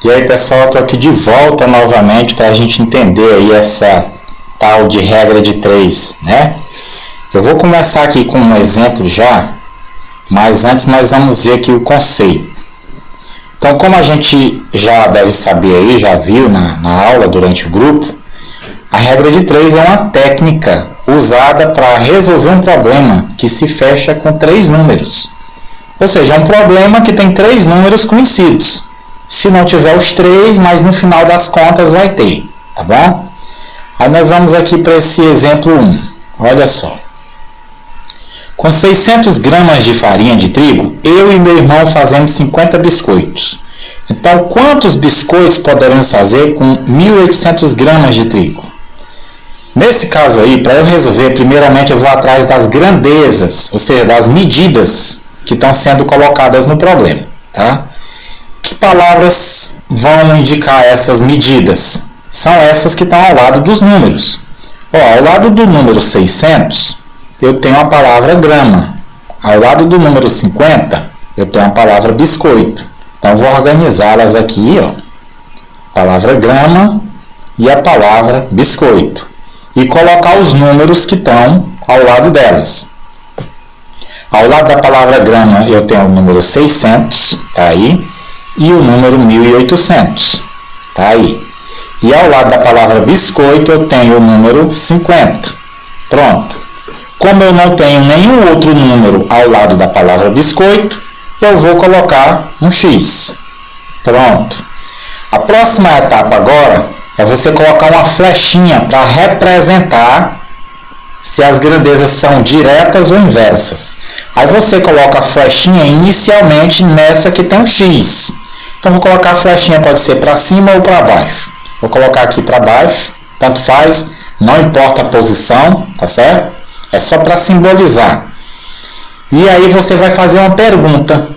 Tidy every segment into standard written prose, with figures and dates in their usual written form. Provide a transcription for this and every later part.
E aí, pessoal, estou aqui de volta novamente para a gente entender aí essa tal de regra de 3, né? Eu vou começar aqui com um exemplo já, mas antes nós vamos ver aqui o conceito. Então, como a gente já deve saber aí, já viu na aula durante o grupo, a regra de 3 é uma técnica usada para resolver um problema que se fecha com 3 números. Ou seja, é um problema que tem 3 números conhecidos. Se não tiver os 3, mas no final das contas vai ter, tá bom? Aí nós vamos aqui para esse exemplo 1. Olha só. Com 600 gramas de farinha de trigo, eu e meu irmão fazemos 50 biscoitos. Então, quantos biscoitos poderemos fazer com 1.800 gramas de trigo? Nesse caso aí, para eu resolver, primeiramente eu vou atrás das grandezas, ou seja, das medidas que estão sendo colocadas no problema, tá? Que palavras vão indicar essas medidas? São essas que estão ao lado dos números. Ao lado do número 600, eu tenho a palavra grama. Ao lado do número 50, eu tenho a palavra biscoito. Então, vou organizá-las aqui, palavra grama e a palavra biscoito. E colocar os números que estão ao lado delas. Ao lado da palavra grama, eu tenho o número 600, tá aí, e o número 1.800, tá aí. E ao lado da palavra biscoito, eu tenho o número 50. Pronto. Como eu não tenho nenhum outro número ao lado da palavra biscoito, eu vou colocar um X. Pronto. A próxima etapa agora é você colocar uma flechinha para representar se as grandezas são diretas ou inversas. Aí você coloca a flechinha inicialmente nessa que tem um X. Então, vou colocar a flechinha, pode ser para cima ou para baixo. Vou colocar aqui para baixo, tanto faz, não importa a posição, tá certo? É só para simbolizar. E aí você vai fazer uma pergunta.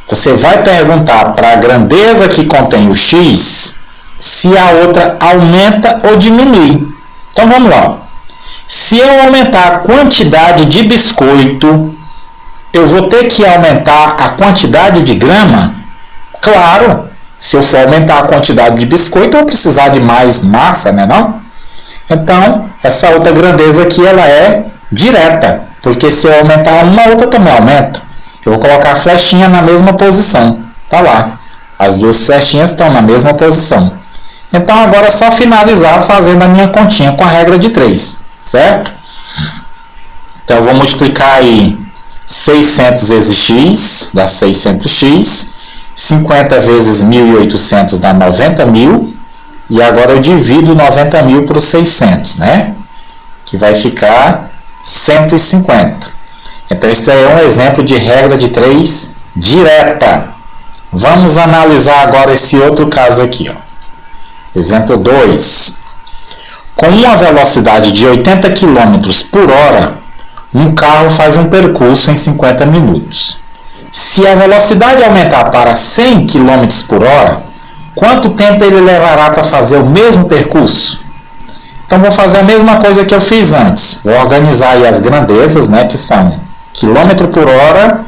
Você vai perguntar para a grandeza que contém o X se a outra aumenta ou diminui. Então, vamos lá. Se eu aumentar a quantidade de biscoito, eu vou ter que aumentar a quantidade de grama? Claro, se eu for aumentar a quantidade de biscoito, eu vou precisar de mais massa, né não? Então, essa outra grandeza aqui, ela é direta, porque se eu aumentar uma, a outra também aumenta. Eu vou colocar a flechinha na mesma posição. Tá lá. As duas flechinhas estão na mesma posição. Então, agora é só finalizar fazendo a minha continha com a regra de 3, certo? Então, eu vou multiplicar aí 600 vezes x, dá 600x. 50 vezes 1.800 dá 90.000. E agora eu divido 90.000 por 600, né? Que vai ficar 150. Então, esse aí é um exemplo de regra de 3 direta. Vamos analisar agora esse outro caso aqui, Exemplo 2. Com uma velocidade de 80 km por hora, um carro faz um percurso em 50 minutos. Se a velocidade aumentar para 100 km por hora, quanto tempo ele levará para fazer o mesmo percurso? Então, vou fazer a mesma coisa que eu fiz antes. Vou organizar aí as grandezas, né, que são quilômetro por hora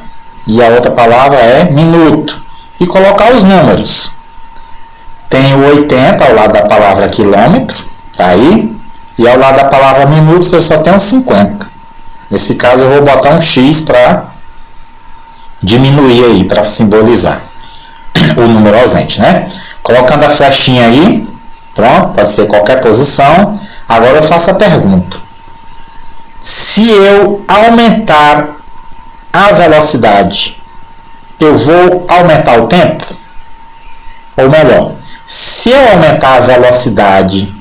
e a outra palavra é minuto. E colocar os números. Tenho 80 ao lado da palavra quilômetro, tá aí. E ao lado da palavra minutos eu só tenho 50. Nesse caso eu vou botar um X para diminuir aí, para simbolizar o número ausente, né? Colocando a flechinha aí, pronto, pode ser qualquer posição. Agora eu faço a pergunta. Se eu aumentar a velocidade, eu vou aumentar o tempo? Ou melhor, se eu aumentar a velocidade,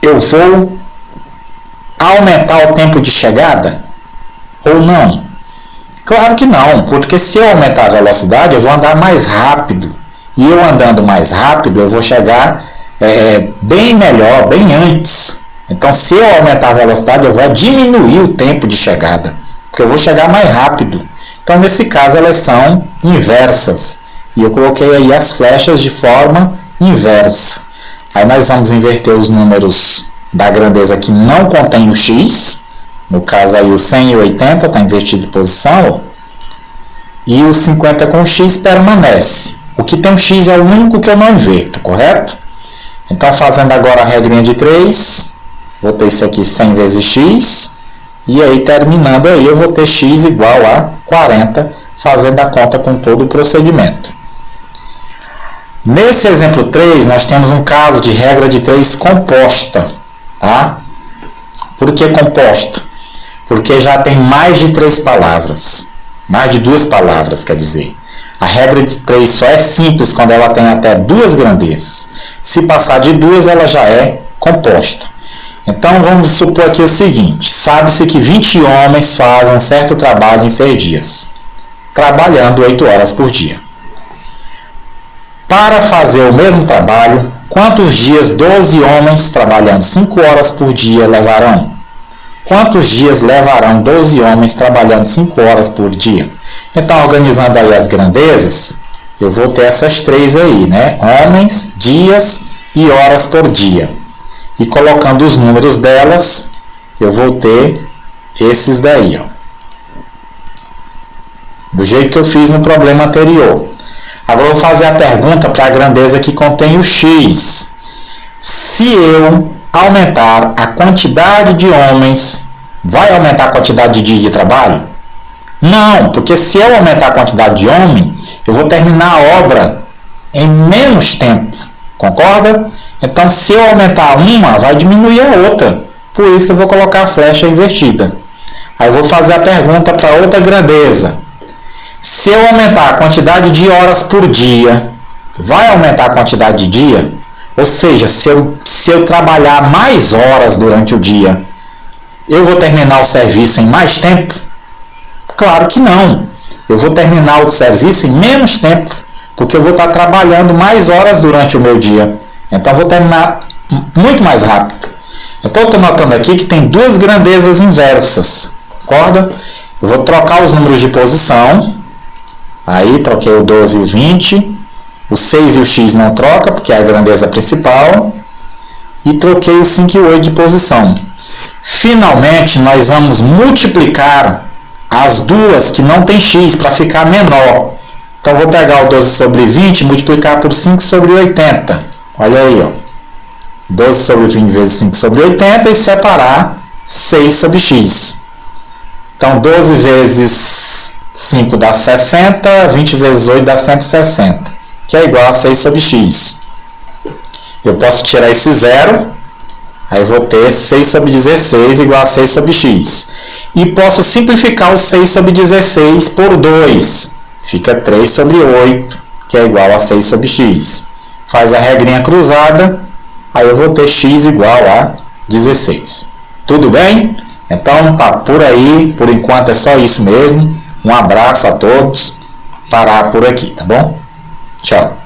eu vou aumentar o tempo de chegada? Ou não? Claro que não, porque se eu aumentar a velocidade, eu vou andar mais rápido. E eu andando mais rápido, eu vou chegar bem melhor, bem antes. Então, se eu aumentar a velocidade, eu vou diminuir o tempo de chegada, porque eu vou chegar mais rápido. Então, nesse caso, elas são inversas. E eu coloquei aí as flechas de forma inversa. Aí nós vamos inverter os números da grandeza que não contém o x. No caso aí o 100 e o 80 está invertido de posição. E o 50 com o x permanece. O que tem um x é o único que eu não inverto, correto? Então, fazendo agora a regrinha de 3, vou ter isso aqui 100 vezes x, e aí terminando aí eu vou ter x igual a 40, fazendo a conta com todo o procedimento. Nesse exemplo 3, nós temos um caso de regra de 3 composta, tá? Por que composta? Porque já tem mais de 3 palavras, mais de 2 palavras, quer dizer. A regra de 3 só é simples quando ela tem até 2 grandezas. Se passar de 2, ela já é composta. Então, vamos supor aqui o seguinte. Sabe-se que 20 homens fazem um certo trabalho em 6 dias, trabalhando 8 horas por dia. Para fazer o mesmo trabalho, quantos dias 12 homens trabalhando 5 horas por dia levarão? Quantos dias levarão 12 homens trabalhando 5 horas por dia? Então, organizando aí as grandezas, eu vou ter essas 3 aí, né? Homens, dias e horas por dia. E colocando os números delas, eu vou ter esses daí, ó. Do jeito que eu fiz no problema anterior. Agora eu vou fazer a pergunta para a grandeza que contém o x. Se eu aumentar a quantidade de homens, vai aumentar a quantidade de dia de trabalho? Não, porque se eu aumentar a quantidade de homem, eu vou terminar a obra em menos tempo. Concorda? Então, se eu aumentar uma, vai diminuir a outra. Por isso que eu vou colocar a flecha invertida. Aí eu vou fazer a pergunta para outra grandeza. Se eu aumentar a quantidade de horas por dia, vai aumentar a quantidade de dia? Ou seja, se eu trabalhar mais horas durante o dia, eu vou terminar o serviço em mais tempo? Claro que não. Eu vou terminar o serviço em menos tempo, porque eu vou estar trabalhando mais horas durante o meu dia. Então, eu vou terminar muito mais rápido. Então, eu estou notando aqui que tem 2 grandezas inversas. Concorda? Eu vou trocar os números de posição. Aí, troquei o 12 e o 20. O 6 e o x não troca, porque é a grandeza principal. E troquei o 5 e o 8 de posição. Finalmente, nós vamos multiplicar as duas que não tem x para ficar menor. Então, vou pegar o 12 sobre 20 e multiplicar por 5 sobre 80. Olha aí, ó. 12 sobre 20 vezes 5 sobre 80 e separar 6 sobre x. Então, 12 vezes 5 dá 60, 20 vezes 8 dá 160, que é igual a 6 sobre x. Eu posso tirar esse zero, aí vou ter 6 sobre 16 igual a 6 sobre x. E posso simplificar o 6 sobre 16 por 2. Fica 3 sobre 8, que é igual a 6 sobre x. Faz a regrinha cruzada, aí eu vou ter x igual a 16. Tudo bem? Então, tá por aí. Por enquanto é só isso mesmo. Um abraço a todos. Parar por aqui, tá bom? Tchau.